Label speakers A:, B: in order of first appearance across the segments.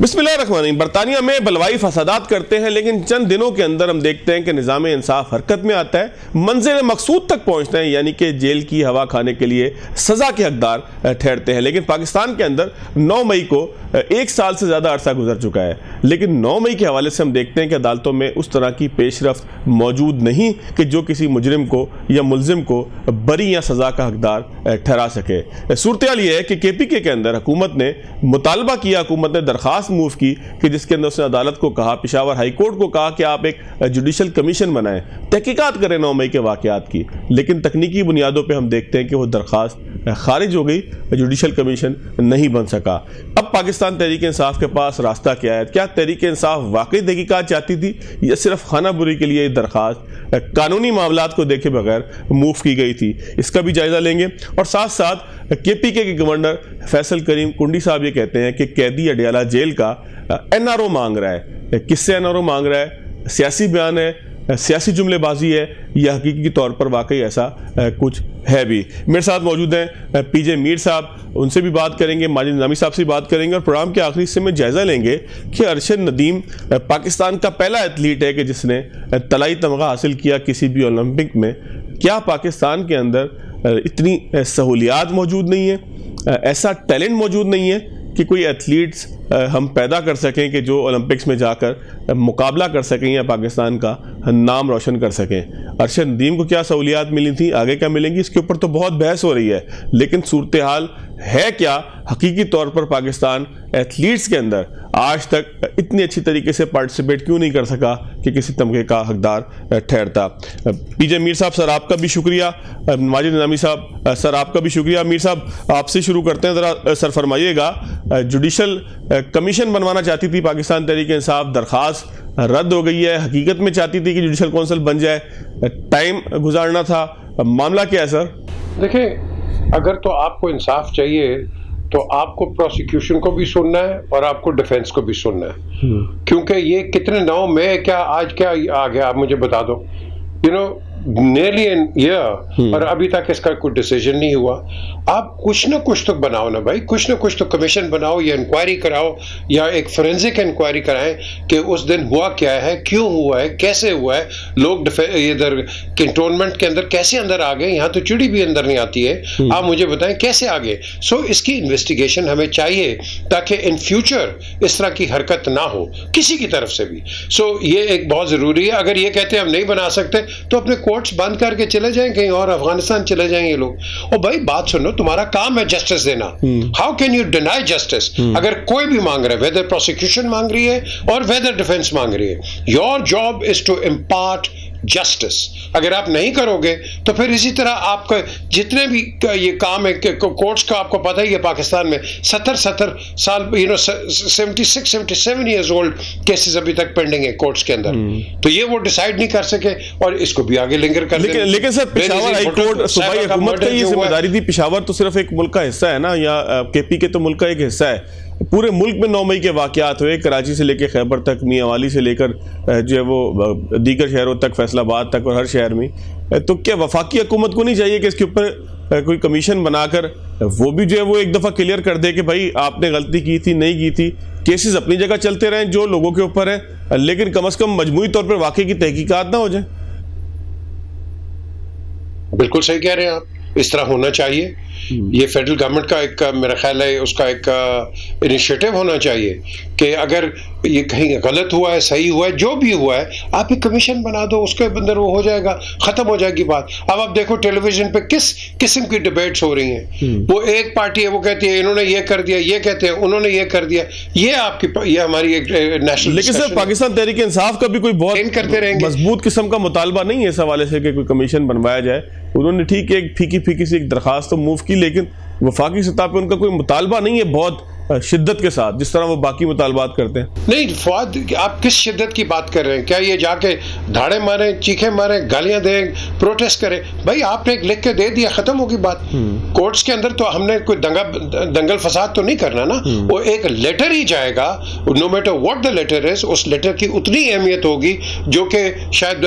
A: बिस्मिल्लाहिर्रहमानिर्रहीम। बरतानिया में बलवाई फसादात करते हैं, लेकिन चंद दिनों के अंदर हम देखते हैं कि निज़ाम इंसाफ हरकत में आता है, मंजिल मकसूद तक पहुंचते हैं, यानी कि जेल की हवा खाने के लिए सज़ा के हकदार ठहरते हैं। लेकिन पाकिस्तान के अंदर 9 मई को 1 साल से ज़्यादा अरसा गुजर चुका है, लेकिन 9 मई के हवाले से हम देखते हैं कि अदालतों में उस तरह की पेशरफ्त मौजूद नहीं कि जो किसी मुजरिम को या मुलजिम को बरी या सज़ा का हकदार ठहरा सके। सूरत हाल ये है कि KPK के अंदर हुकूमत ने मुतालबा किया, हुकूमत ने दरख्वास्त मूव की कि जिसके अंदर उसने अदालत को कहा, पेशावर हाई कोर्ट को कहा कि आप एक जुडिशल कमीशन बनाएं, तहकीकात करें 9 मई के वाक़यात की। लेकिन तकनीकी बुनियादों पे हम देखते हैं कि वो दरख्वास्त खारिज हो गई, जुडिशल कमीशन नहीं बन सका। अब पाकिस्तान तहरीक इंसाफ के पास रास्ता क्या है? क्या तहरीक इंसाफ वाकई तहकीकात चाहती थी या सिर्फ खानाबुरी के लिए दरख्वास्त कानूनी मामलात को देखे बगैर मूव की गई थी? इसका भी जायजा लेंगे। और साथ साथ KPK के गवर्नर फैसल करीम कुंडी साहब ये कहते हैं कि कैदी अडियाला जेल का NRO मांग रहा है। किससे NRO मांग रहा है? सियासी बयान है, सियासी जुमलेबाजी है या हकीकी तौर पर वाकई ऐसा कुछ है भी? मेरे साथ मौजूद हैं PJ मीर साहब, उनसे भी बात करेंगे, माजिद निज़ामी साहब से बात करेंगे और प्रोग्राम के आखिरी हिस्से में जायजा लेंगे कि अरशद नदीम पाकिस्तान का पहला एथलीट है कि जिसने तलाई तमगा हासिल किया किसी भी ओलंपिक में। क्या पाकिस्तान के अंदर इतनी सहूलियात मौजूद नहीं है, ऐसा टैलेंट मौजूद नहीं है कि कोई एथलीट्स हम पैदा कर सकें कि जो ओलंपिक्स में जाकर मुकाबला कर सकें या पाकिस्तान का नाम रोशन कर सकें? अरशद नदीम को क्या सहूलियात मिली थी, आगे क्या मिलेंगी, इसके ऊपर तो बहुत बहस हो रही है। लेकिन सूरत हाल है क्या हकीकी तौर पर? पाकिस्तान एथलीट्स के अंदर आज तक इतनी अच्छी तरीके से पार्टिसिपेट क्यों नहीं कर सका कि किसी तमगे का हकदार ठहरता? PJ मीर साहब सर आपका भी शुक्रिया, माजिद निज़ामी साहब सर आपका भी शुक्रिया। मीर साहब आपसे शुरू करते हैं, ज़रा सर फरमाइएगा, जुडिशल कमीशन बनवाना चाहती थी पाकिस्तान तहरीक इंसाफ, दरख्वास्त रद्द हो गई है, हकीकत में चाहती थी कि जुडिशल काउंसिल बन जाए, टाइम गुजारना था, मामला क्या है सर?
B: देखिए, अगर तो आपको इंसाफ चाहिए तो आपको प्रोसिक्यूशन को भी सुनना है और आपको डिफेंस को भी सुनना है, क्योंकि ये कितने 9 मई क्या आज क्या आ गया आप मुझे बता दो, nearly an year और अभी तक इसका कोई डिसीजन नहीं हुआ। आप कुछ ना कुछ तो बनाओ ना भाई, कुछ ना कुछ तो कमीशन बनाओ या इंक्वायरी कराओ या एक फोरेंसिक इंक्वायरी कराएं कि उस दिन हुआ क्या है, क्यों हुआ है, कैसे हुआ है, लोग इधर कैंटोनमेंट के अंदर कैसे अंदर आ गए, यहाँ तो चिड़ी भी अंदर नहीं आती है, आप मुझे बताएं कैसे आ गए। सो इसकी इन्वेस्टिगेशन हमें चाहिए ताकि इन फ्यूचर इस तरह की हरकत ना हो किसी की तरफ से भी। सो ये एक बहुत जरूरी है। अगर ये कहते हैं हम नहीं बना सकते तो अपने कोर्ट्स बंद करके चले जाएं कहीं और, अफगानिस्तान चले जाएं ये लोग। और भाई बात सुनो, तुम्हारा काम है जस्टिस देना। How can you deny justice? अगर कोई भी मांग रहा है, वेदर प्रोसिक्यूशन मांग रही है और वेदर डिफेंस मांग रही है, your job is to impart justice. अगर आप नहीं करोगे तो फिर इसी तरह आपका जितने भी ये काम है कोर्ट्स का, आपको पता ही है पाकिस्तान में 70 साल 76-77 ईयर्स ओल्ड केसेस अभी तक पेंडिंग है कोर्ट्स के अंदर। तो ये वो डिसाइड नहीं कर सके और इसको भी आगे लिंगर कर देंगे।
A: लेकिन सर पेशावर हाई कोर्ट सूबाई हुकूमत की जिम्मेदारी थी। पेशावर तो सिर्फ एक मुल्क का हिस्सा है ना, या KPK तो मुल्क का एक हिस्सा है। पूरे मुल्क में 9 मई के वाक़यात हुए, कराची से लेकर खैबर तक, मियांवाली से लेकर जो है वो दीगर शहरों तक, फैसलाबाद तक और हर शहर में। तो क्या वफाकी हुकूमत को नहीं चाहिए कि इसके ऊपर कोई कमीशन बनाकर वो भी जो है वो एक दफ़ा क्लियर कर दे कि भाई आपने गलती की थी, नहीं की थी, केसेस अपनी जगह चलते रहें जो लोगों के ऊपर है, लेकिन कम से कम मजमूई तौर पर वाकई की तहकीकात ना हो जाए?
B: बिल्कुल सही कह रहे हैं आप, इस तरह होना चाहिए। ये फेडरल गवर्नमेंट का एक मेरा ख्याल है उसका एक इनिशिएटिव होना चाहिए कि अगर ये कहीं गलत हुआ है, सही हुआ है, जो भी हुआ है, आप एक कमीशन बना दो, उसके अंदर वो हो जाएगा, खत्म हो जाएगी बात। अब आप देखो टेलीविजन पे किस किस्म की डिबेट्स हो रही हैं। वो एक पार्टी है वो कहती है इन्होंने ये कर दिया, ये कहते हैं उन्होंने ये कर दिया। ये हमारी एक नेशनल।
A: लेकिन सर पाकिस्तान तहरीक इंसाफ का भी कोई बहुत
B: करते रहेंगे,
A: मजबूत किस्म का मुतालबा नहीं है इस हवाले से कि कोई कमीशन बनवाया जाए। उन्होंने ठीक है एक फीकी सी एक दरखास्त तो मूव की, लेकिन वफाकी सतह पे उनका कोई मुतालबा नहीं है बहुत शिद्दत के साथ जिस तरह वो बाकी मुतालबात करते हैं।
B: नहीं फवाद, आप किस शिद्दत की बात कर रहे हैं? क्या ये जाके धाड़े मारे, चीखे मारे, गालियां दें, प्रोटेस्ट करें? भाई आपने एक लिख के दे दिया, खत्म होगी बात। कोर्ट्स के अंदर तो हमने कोई दंगल फसाद तो नहीं करना ना। वो एक लेटर ही जाएगा, no matter what the letter is, उस लेटर की उतनी अहमियत होगी जो कि शायद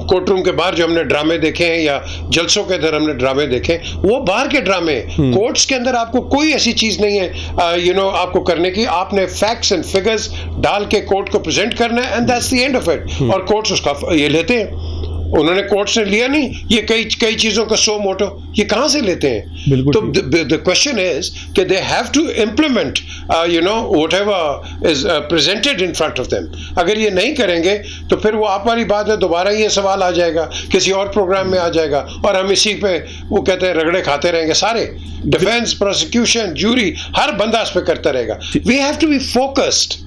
B: कोर्ट रूम के बाहर जो हमने ड्रामे देखे हैं या जलसों के अंदर हमने ड्रामे देखे, वो बाहर के ड्रामे। कोर्ट्स के अंदर आपको कोई ऐसी चीज नहीं है आपको करने की, आपने फैक्ट्स एंड फिगर्स डाल के कोर्ट को प्रेजेंट करना है, and that's the end of it. और कोर्ट्स उसका ये लेते हैं। उन्होंने कोर्ट से लिया नहीं, ये कई चीजों का सो मोटो ये कहां से लेते हैं? तो द क्वेश्चन इज कि they have to implement whatever is presented in front of them. अगर ये नहीं करेंगे तो फिर वो आप वाली बात है, दोबारा ये सवाल आ जाएगा, किसी और प्रोग्राम में आ जाएगा, और हम इसी पे वो कहते हैं रगड़े खाते रहेंगे सारे, डिफेंस, प्रोसिक्यूशन, जूरी, हर बंदा इस पे करता रहेगा। We have to be focused.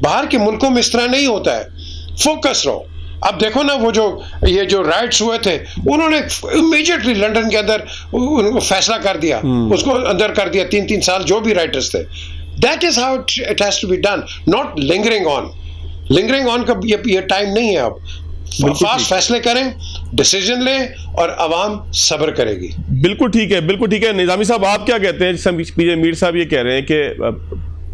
B: बाहर के मुल्कों में इस तरह नहीं होता है, फोकस रहो। अब देखो ना, वो जो राइट्स हुए थे, उन्होंने इमीडिएटली लंदन के अंदर उनको फैसला कर दिया, उसको अंदर कर दिया, 3-3 साल जो भी राइटर्स थे। That is how it has to be done, not lingering on का ये टाइम नहीं है। अब फास्ट फैसले करें, डिसीजन लें, और अवाम सब्र करेगी।
A: बिल्कुल ठीक है, बिल्कुल ठीक है। निजामी साहब, आप क्या कहते हैं? जिसमें मीर साहब ये कह रहे हैं कि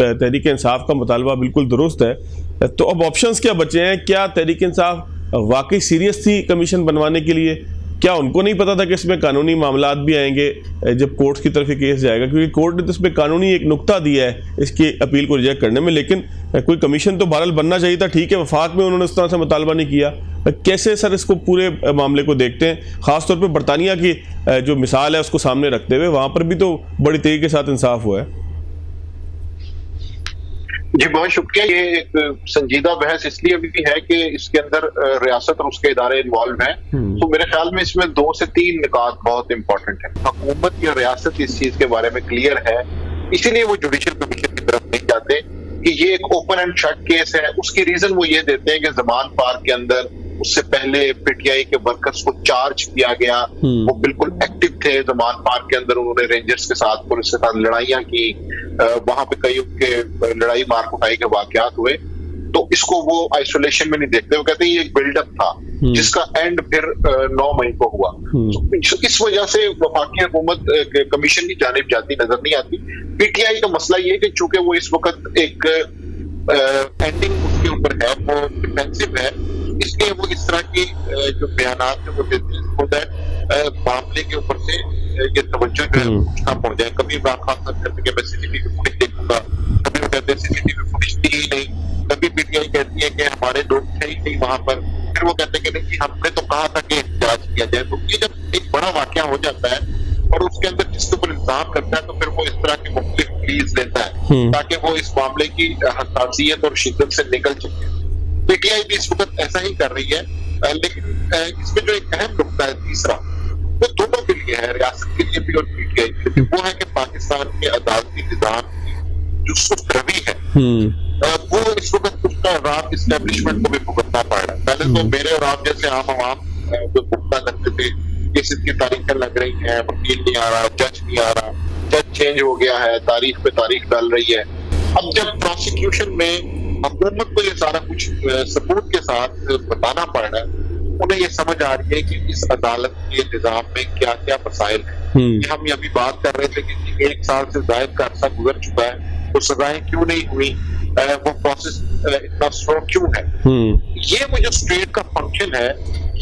A: तहरीक इंसाफ का मुतालबा बिल्कुल दुरुस्त है, तो अब ऑप्शंस क्या बचे हैं? क्या तहरीक इंसाफ वाकई सीरियस थी कमीशन बनवाने के लिए? क्या उनको नहीं पता था कि इसमें कानूनी मामलात भी आएंगे जब कोर्ट की तरफ ये केस जाएगा? क्योंकि कोर्ट ने तो इसमें कानूनी एक नुक्ता दिया है इसकी अपील को रिजेक्ट करने में, लेकिन कोई कमीशन तो बहरहाल बनना चाहिए था। ठीक है, वफाक में उन्होंने उस तरह से मुतालबा नहीं किया। कैसे सर इसको पूरे मामले को देखते हैं, खासतौर पर बरतानिया की जो मिसाल है उसको सामने रखते हुए? वहाँ पर भी तो बड़ी तेजी के साथ इंसाफ हुआ है।
C: जी बहुत शुक्रिया। ये एक संजीदा बहस इसलिए भी है कि इसके अंदर रियासत और उसके इदारे इन्वॉल्व हैं, तो मेरे ख्याल में इसमें 2 से 3 निकात बहुत इंपॉर्टेंट है। हुकूमत या रियासत इस चीज के बारे में क्लियर है, इसीलिए वो जुडिशियल कमीशन की तरफ नहीं जाते कि ये एक ओपन एंड शट केस है। उसकी रीजन वो ये देते हैं कि ज़मान पार्क के अंदर उससे पहले पीटीआई के वर्कर्स को चार्ज किया गया, वो बिल्कुल एक्टिव थे ज़मान पार्क के अंदर, उन्होंने रेंजर्स के साथ, पुलिस के साथ लड़ाइयां की, वहां पे कई उनके लड़ाई मार कुटाई के वाकयात हुए। तो इसको वो आइसोलेशन में नहीं देखते, वो कहते हैं ये एक बिल्डअप था जिसका एंड फिर 9 मई को हुआ। तो इस वजह से वफाकी हुकूमत कमीशन की जानिब जाती नजर नहीं आती। पीटीआई का मसला ये है कि चूंकि वो इस वक्त एक एंडिंग उसके ऊपर है, वो डिफेंसिव है, इसलिए वो इस तरह की जो बयानात है वो देते हैं मामले के ऊपर से ये तवज्जो जो है ना पहुंच जाए। कभी इमरान खान साहब कहते हैं कि मैं सीसीटीवी फुटेज देखूंगा, कभी वो कहते हैं सीसीटीवी फुटेज थी ही नहीं, कभी पीटीआई कहती है कि हमारे लोग थे ही नहीं वहां पर, फिर वो कहते हैं कि नहीं हमने तो कहा था कि एहतजाज किया जाए। तो ये जब एक बड़ा वाकया हो जाता है और उसके अंदर जिसके ऊपर इल्जाम करता है, तो फिर वो इस तरह की मुख्तलिफ प्लीज लेता है ताकि वो इस मामले की हसासियत और शिद्दत से निकल सके। पीटीआई भी इस वक्त ऐसा ही कर रही है, लेकिन इसमें जो एक अहम नुकता है तीसरा, वो दोनों के लिए है, रियासत के लिए भी और पीटीआई के लिए, वो है कि पाकिस्तान के अदालती निजाम की जो सुस्त रवि है वो इस वक्त उसका रात इस्टेब्लिशमेंट को भी भुगतना पड़ रहा है। पहले तो मेरे और आप जैसे आम आवाम जो भुगतना करते थे, केस की तारीखें लग रही हैं, वकील नहीं आ रहा, जज नहीं आ रहा, जज चेंज हो गया है, तारीख पे तारीख डाल रही है। अब जब प्रोसिक्यूशन में हुकूमत को ये सारा कुछ सबूत के साथ बताना पड़ रहा है, उन्हें ये समझ आ रही है कि इस अदालत के निजाम में क्या क्या मसाइल है। हम अभी बात कर रहे थे कि 1 साल से ज्यादा का अरसा गुजर चुका है, तो सजाएं क्यों नहीं हुई, वो प्रोसेस इतना स्लो क्यों है। ये वो जो स्टेट का फंक्शन है,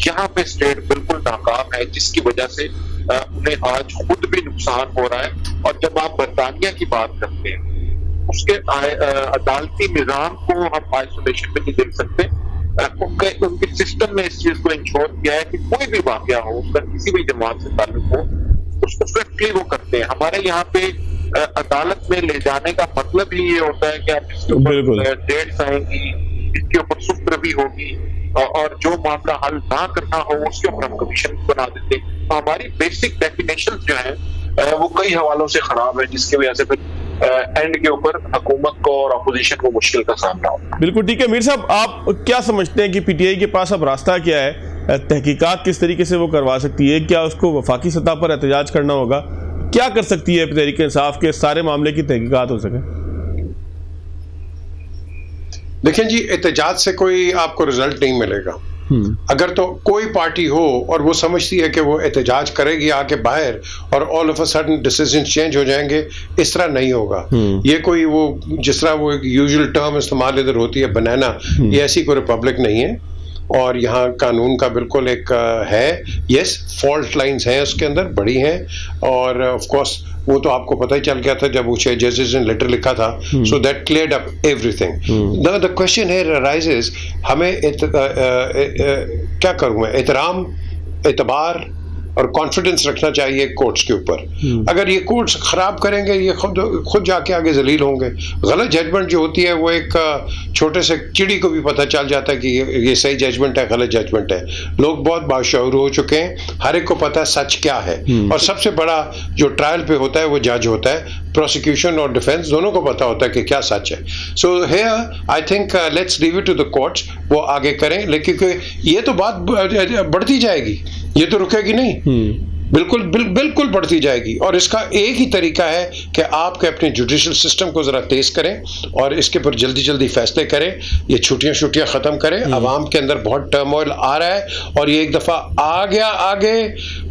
C: यहाँ पे स्टेट बिल्कुल नाकाम है, जिसकी वजह से उन्हें आज खुद भी नुकसान हो रहा है। और जब आप बरतानिया की बात करते हैं, उसके अदालती निजाम को हम आइसोलेशन में नहीं देख सकते। उनके सिस्टम में इस चीज को इंश्योर किया है कि कोई भी वाकया हो, उसका किसी भी जमात से ताल्लुक हो, उसको स्विफ्टली वो करते हैं। हमारे यहाँ पे अदालत में ले जाने का मतलब ही ये होता है कि आप इसके ऊपर डेट्स आएंगी, इसके ऊपर सुस्त रवि होगी, और जो मामला हल ना करना हो उसके ऊपर हम कमीशन बना देते हैं। तो हमारी बेसिक डेफिनेशन जो है वो कई हवालों से खराब है, जिसकी वजह से फिर एंड के ऊपर हुकूमत को और अपोजिशन को मुश्किल का सामना होगा।
A: बिल्कुल ठीक है। मीर साहब, आप क्या समझते हैं कि पीटीआई के पास अब रास्ता क्या है? तहकीकात किस तरीके से वो करवा सकती है? क्या उसको वफाकी सतह पर एहतजाज करना होगा? क्या कर सकती है तहरीक इंसाफ के सारे मामले की तहकीकात हो सके?
B: देखें जी, एहतजाज से कोई आपको रिजल्ट नहीं मिलेगा। अगर तो कोई पार्टी हो और वो समझती है कि वो एहतजाज करेगी आके बाहर और all of a sudden decision change हो जाएंगे, इस तरह नहीं होगा। ये कोई वो जिस तरह वो यूजुअल टर्म इस्तेमाल इधर होती है बनाना, ये ऐसी कोई रिपब्लिक नहीं है। और यहाँ कानून का बिल्कुल एक है, यस फॉल्ट लाइंस हैं उसके अंदर, बड़ी हैं, और ऑफ कोर्स वो तो आपको पता ही चल गया था जब वो 6 जजेस ने लेटर लिखा था। So that cleared up everything. The question here arises, हमें क्या करूं मैं, एहतराम, एतबार और कॉन्फिडेंस रखना चाहिए कोर्ट्स के ऊपर। अगर ये कोर्ट्स खराब करेंगे, ये खुद जाके आगे जलील होंगे। गलत जजमेंट जो होती है वो एक छोटे से चिड़ी को भी पता चल जाता है कि ये सही जजमेंट है, गलत जजमेंट है। लोग बहुत बाशऊर हो चुके हैं, हर एक को पता है सच क्या है। और सबसे बड़ा जो ट्रायल पे होता है वो जज होता है, प्रोसिक्यूशन और डिफेंस दोनों को पता होता है कि क्या सच है। So here I think let's leave it to the courts, वो आगे करें। लेकिन ये तो बात बढ़ती जाएगी, ये तो रुकेगी नहीं। बिल्कुल बढ़ती जाएगी। और इसका एक ही तरीका है कि आपके अपने जुडिशल सिस्टम को जरा तेज करें और इसके ऊपर जल्दी फैसले करें। ये छुट्टियां खत्म करें। अवाम के अंदर बहुत टर्मोइल आ रहा है और ये एक दफा आ गया आगे,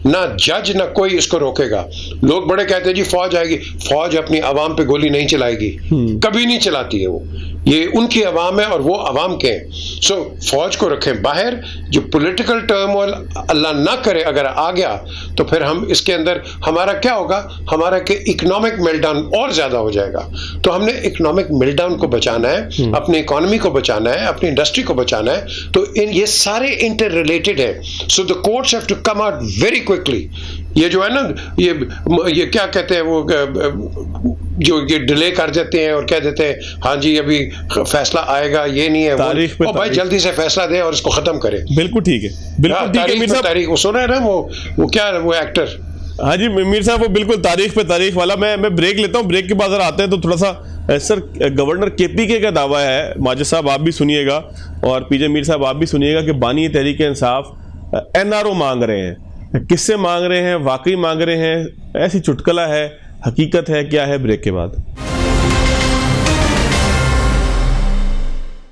B: ना जज ना कोई इसको रोकेगा। लोग बड़े कहते हैं जी फौज आएगी, फौज अपनी अवाम पे गोली नहीं चलाएगी, कभी नहीं चलाती है वो। ये उनकी अवाम है और वो अवाम के हैं। सो फौज को रखें बाहर। जो पॉलिटिकल टर्मोइल अल्लाह ना करे अगर आ गया तो फिर हम इसके अंदर हमारा क्या होगा, हमारा के इकोनॉमिक मेल्टडाउन और ज्यादा हो जाएगा। तो हमने इकोनॉमिक मेल्टडाउन को बचाना है, अपनी इकोनॉमी को बचाना है, अपनी इंडस्ट्री को बचाना है। तो ये सारे इंटर रिलेटेड है। So the courts have to come out very quickly. ये जो है ना, ये क्या कहते हैं वो जो ये डिले कर देते हैं और कह देते हैं हाँ जी अभी फैसला आएगा, ये नहीं है वो भाई जल्दी से फैसला दे और इसको खत्म करें।
A: बिल्कुल ठीक है, बिल्कुल ठीक है।
B: तारीख वो सुना है ना, वो क्या वो एक्टर,
A: हाँ जी मीर साहब, वो बिल्कुल तारीख पे तारीख वाला। मैं ब्रेक लेता हूँ, ब्रेक के बाद आते हैं तो थोड़ा सा सर गवर्नर केपीके का दावा है, माजिद साहब आप भी सुनिएगा और पीजे मीर साहब आप भी सुनिएगा कि बानी तहरीक इंसाफ एनआरओ मांग रहे हैं। किससे मांग रहे हैं, वाकई मांग रहे हैं, ऐसी चुटकुला है, हकीकत है, क्या है? ब्रेक के बाद।